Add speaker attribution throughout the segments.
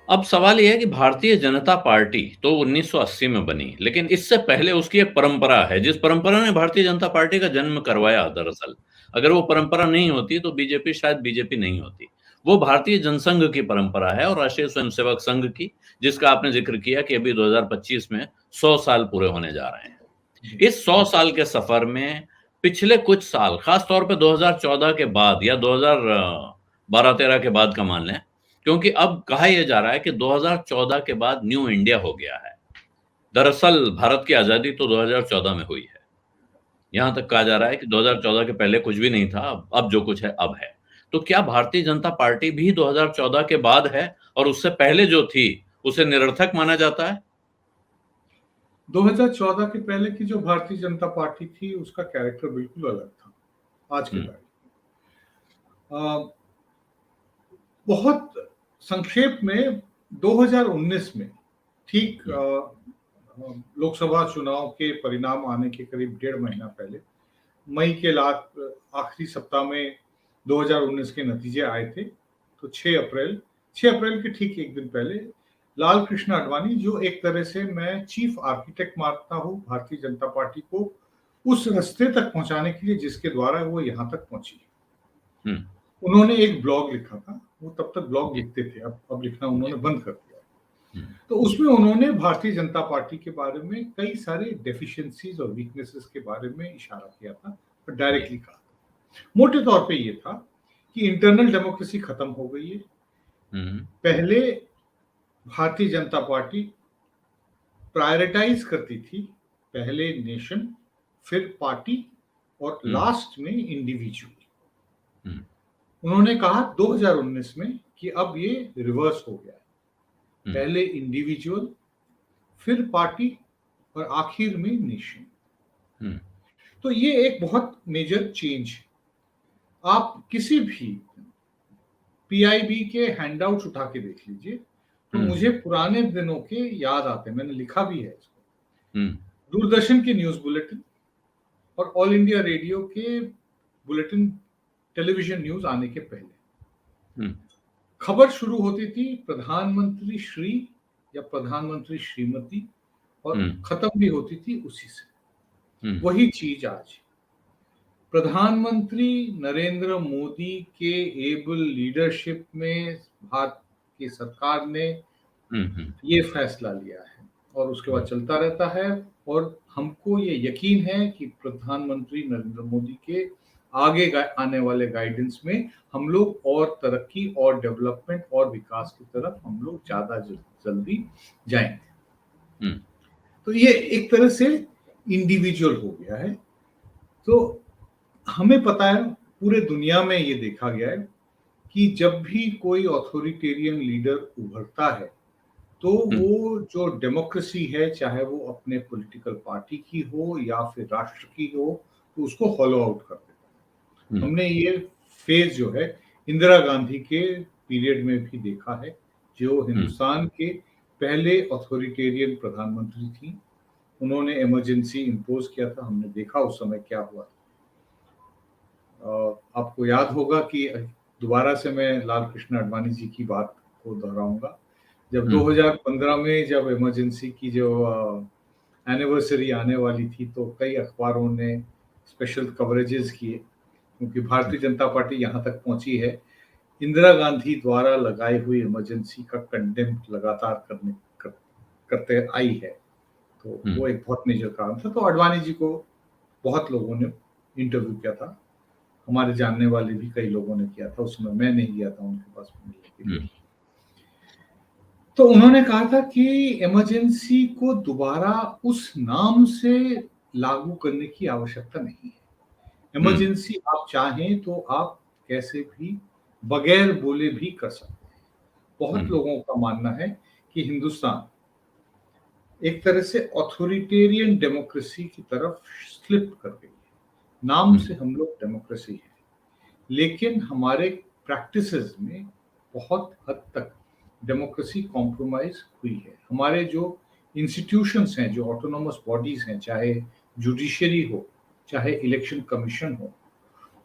Speaker 1: अब सवाल ये है कि भारतीय जनता पार्टी तो 1980 में बनी, लेकिन इससे पहले उसकी एक परंपरा है, जिस परंपरा ने भारतीय जनता पार्टी का जन्म करवाया दरअसल। अगर वो परंपरा नहीं होती तो बीजेपी शायद बीजेपी नहीं होती। वो भारतीय जनसंघ की परंपरा है और राष्ट्रीय स्वयंसेवक संघ की, जिसका आपने ज़िक्र किया कि अभी 2025 में 100 साल पूरे होने जा रहे हैं।
Speaker 2: जी।
Speaker 1: इस 100 साल के सफर में पिछले कुछ साल, खास तौर पे 2014 के बाद या 2012-13 के बाद का मान लें, क्योंकि अब कहा यह जा रहा है कि 2014 के बाद न्यू इंडिया हो गया है। दरअसल भारत की आज़ादी तो 2014 में हुई है। यहाँ तक कहा जा रहा है कि 2014 के पहले कुछ भी नहीं था, अब जो कुछ है, अब है। तो क्या भारतीय जनता पार्टी भी 2014 के बाद है और उससे पहले जो थी, उसे निरर्थक माना जाता है?
Speaker 2: 2014 के पहले की जो भारतीय जनता पार्टी थी, उसका कैरेक्टर बिल्कुल अलग था, आज के
Speaker 1: हुँ,
Speaker 2: तारीख अ, बहुत संक्षेप में 2019 में ठीक
Speaker 1: हुँ,
Speaker 2: लोकसभा चुनाव के परिणाम आने के करीब 1.5 महीना पहले, मई के आखिरी सप्ताह में 2019 के नतीजे आए थे। तो 6 अप्रैल के ठीक एक दिन पहले लाल कृष्ण आडवाणी, जो एक तरह से मैं चीफ आर्किटेक्ट मानता हूँ भारतीय जनता पार्टी को उस रास्ते तक पहुंचाने के लिए जिसके द्वारा वो यहाँ तक पहुंची,
Speaker 1: हुँ,
Speaker 2: उन्होंने एक ब्लॉग लिखा था। वो तब तक ब्लॉग
Speaker 1: जी,
Speaker 2: लिखते थे, अब लिखना उन्होंने
Speaker 1: जी,
Speaker 2: बंद कर दिया।
Speaker 1: हुँ,
Speaker 2: तो उसमें उन्होंने भारतीय जनता पार्टी के बारे में कई सारे डेफिशिएंसीज और वीकनेसेस के बारे में इशारा किया था और
Speaker 1: जी,
Speaker 2: डायरेक्टली कहा। मोटे तौर पे ये था कि इंटरनल डेमोक्रेसी खत्म हो गई है।
Speaker 1: हुँ,
Speaker 2: पहले भारतीय जनता पार्टी प्रायोरिटाइज करती थी, पहले नेशन, फिर पार्टी और
Speaker 1: हुँ,
Speaker 2: लास्ट में इंडिविजुअल।
Speaker 1: हुँ,
Speaker 2: उन्होंने कहा 2019 में कि अब ये रिवर्स हो गया है।
Speaker 1: हुँ,
Speaker 2: पहले इंडिविजुअल, फिर पार्टी और आखिर में नेशन।
Speaker 1: हुँ,
Speaker 2: तो ये एक बहुत मेजर चेंज है। आप किसी भी पीआईबी के हैंडआउट्स उठा के देख लीजिए, तो
Speaker 1: हुँ,
Speaker 2: मुझे पुराने दिनों के याद आते हैं। मैंने लिखा भी है इसको।
Speaker 1: हुँ,
Speaker 2: दूरदर्शन के न्यूज़ बुलेटिन और ऑल इंडिया रेडियो के बुलेटिन, टेलीविज़न न्यूज़ आने के पहले।
Speaker 1: हुँ,
Speaker 2: खबर शुरू होती थी प्रधानमंत्री श्री या प्रधानमंत्री श्रीमती और
Speaker 1: हुँ,
Speaker 2: खत्म भी होती थी उसी से।
Speaker 1: हुँ,
Speaker 2: वही चीज़ आज प्रधानमंत्री नरेंद्र मोदी के एबल लीडरशिप में भारत की सरकार ने
Speaker 1: हुँ, हुँ,
Speaker 2: ये फैसला लिया है और उसके बाद
Speaker 1: हुँ,
Speaker 2: चलता रहता है। और हमको ये यकीन है कि प्रधानमंत्री नरेंद्र मोदी के आने वाले गाइडेंस में हम लोग और तरक्की और डेवलपमेंट और विकास की तरफ हम लोग ज़्यादा जल्दी जाएंगे।
Speaker 1: हुँ,
Speaker 2: तो ये एक तरह से इंडिविजुअल हो गया है। तो हमें पता है, पूरे दुनिया में ये देखा गया है कि जब भी कोई ऑथोरिटेरियन लीडर उभरता है, तो
Speaker 1: हुँ,
Speaker 2: वो जो डेमोक्रेसी है, चाहे वो अपने पॉलिटिकल पार्टी की हो या फिर राष्ट्र की हो, तो उसको हॉलो आउट कर देता
Speaker 1: हुँ,
Speaker 2: है। हमने ये फेज जो है इंदिरा गांधी के पीरियड में भी देखा है, जो
Speaker 1: हुँ,
Speaker 2: हिंदुस्तान के पहले ऑथोरिटेरियन प्रधानमंत्री थी। उन्होंने इमरजेंसी इम्पोज किया था, हमने देखा उस समय क्या हुआ था। आपको याद होगा कि दोबारा से मैं लाल कृष्ण आडवाणी जी की बात को दोहराऊंगा। जब
Speaker 1: हुँ,
Speaker 2: 2015 में जब इमरजेंसी की जो एनिवर्सरी आने वाली थी, तो कई अखबारों ने स्पेशल कवरेजेस किए, क्योंकि भारतीय जनता पार्टी यहाँ तक पहुंची है, इंदिरा गांधी द्वारा लगाई हुई इमरजेंसी का कंडेम लगातार करते आई है। तो
Speaker 1: हुँ,
Speaker 2: वो एक बहुत मेजर कारण था। तो आडवाणी जी को बहुत लोगों ने इंटरव्यू किया था, हमारे जानने वाले भी कई लोगों ने किया था। उस समय मैं नहीं गया था उनके पास मिलने के लिए।
Speaker 1: हुँ,
Speaker 2: तो उन्होंने कहा था कि इमरजेंसी को दोबारा उस नाम से लागू करने की आवश्यकता नहीं है।
Speaker 1: हुँ,
Speaker 2: इमरजेंसी आप चाहें तो आप कैसे भी बगैर बोले भी कर सकते हैं।
Speaker 1: हुँ,
Speaker 2: बहुत लोगों का मानना है कि हिंदुस्तान एक तरह से ऑथोरिटेरियन डेमोक्रेसी की तरफ स्लिप कर गई है। नाम
Speaker 1: हुँ,
Speaker 2: से हम लोग डेमोक्रेसी है, लेकिन हमारे प्रैक्टिसेस में बहुत हद तक डेमोक्रेसी कॉम्प्रोमाइज हुई है। हमारे जो इंस्टीट्यूशंस हैं, जो ऑटोनोमस बॉडीज हैं, चाहे जुडिशरी हो, चाहे इलेक्शन कमीशन हो,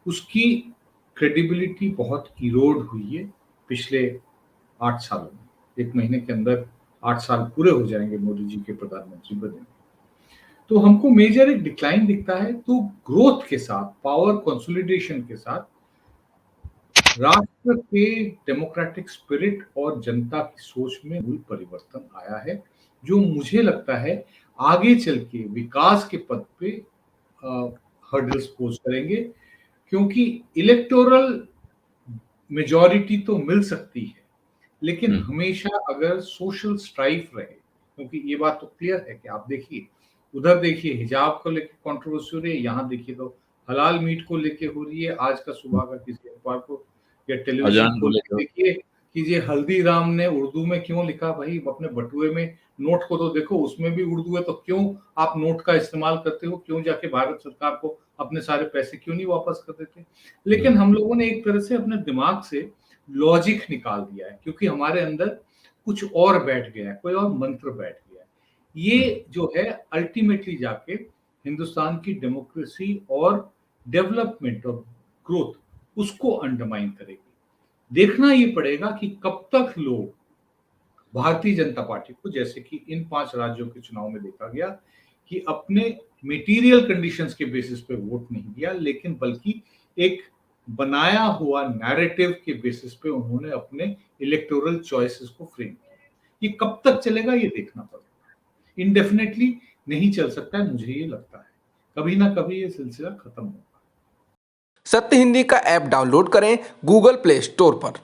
Speaker 2: उसकी क्रेडिबिलिटी बहुत इरोड हुई है पिछले 8 सालों में। 1 महीने के अंदर 8 साल पूरे हो जाएंगे मोदी जी के प्रधानमंत्री बने। तो हमको मेजर एक डिक्लाइन दिखता है। तो ग्रोथ के साथ, पावर कंसोलिडेशन के साथ राष्ट्र के डेमोक्रेटिक स्पिरिट और जनता की सोच में मूल परिवर्तन आया है, जो मुझे लगता है आगे चल के विकास के पद पे हर्डल्स पोज करेंगे, क्योंकि इलेक्टोरल मेजॉरिटी तो मिल सकती है, लेकिन हमेशा अगर सोशल स्ट्राइफ रहे, क्योंकि ये बात तो क्लियर है कि आप देखिए, उधर देखिए हिजाब को लेके कंट्रोवर्सी हो रही है, यहाँ देखिए तो हलाल मीट को लेके हो रही है। आज का सुबह का किसी अखबार को या टेलीविजन
Speaker 1: अजान को
Speaker 2: खोल के
Speaker 1: लेकर
Speaker 2: देखिए कि ये हल्दीराम ने उर्दू में क्यों लिखा। भाई अपने बटुए में नोट को तो देखो, उसमें भी उर्दू है, तो क्यों आप नोट का इस्तेमाल करते हो? क्यों जाके भारत सरकार को अपने सारे पैसे क्यों नहीं वापस कर देते? लेकिन हम लोगों ने एक तरह से अपने दिमाग से लॉजिक निकाल दिया है, क्योंकि हमारे अंदर कुछ और बैठ गया है, कोई और मंत्र बैठ गया है। ये जो है अल्टीमेटली जाके हिंदुस्तान की डेमोक्रेसी और डेवलपमेंट और ग्रोथ उसको अंडरमाइन करेगी। देखना ये पड़ेगा कि कब तक लोग भारतीय जनता पार्टी को, जैसे कि इन 5 राज्यों के चुनाव में देखा गया कि अपने मटेरियल कंडीशंस के बेसिस पे वोट नहीं दिया, लेकिन बल्कि एक बनाया हुआ नैरेटिव के बेसिस पे उन्होंने अपने इलेक्टोरल चॉइसेस को फ्रेम किया। ये कब तक चलेगा ये देखना पड़ेगा। इंडेफिनेटली नहीं चल सकता है, मुझे ये लगता है। कभी ना कभी ये सिलसिला खत्म होगा।
Speaker 3: सत्य हिंदी का ऐप डाउनलोड करें गूगल प्ले स्टोर पर।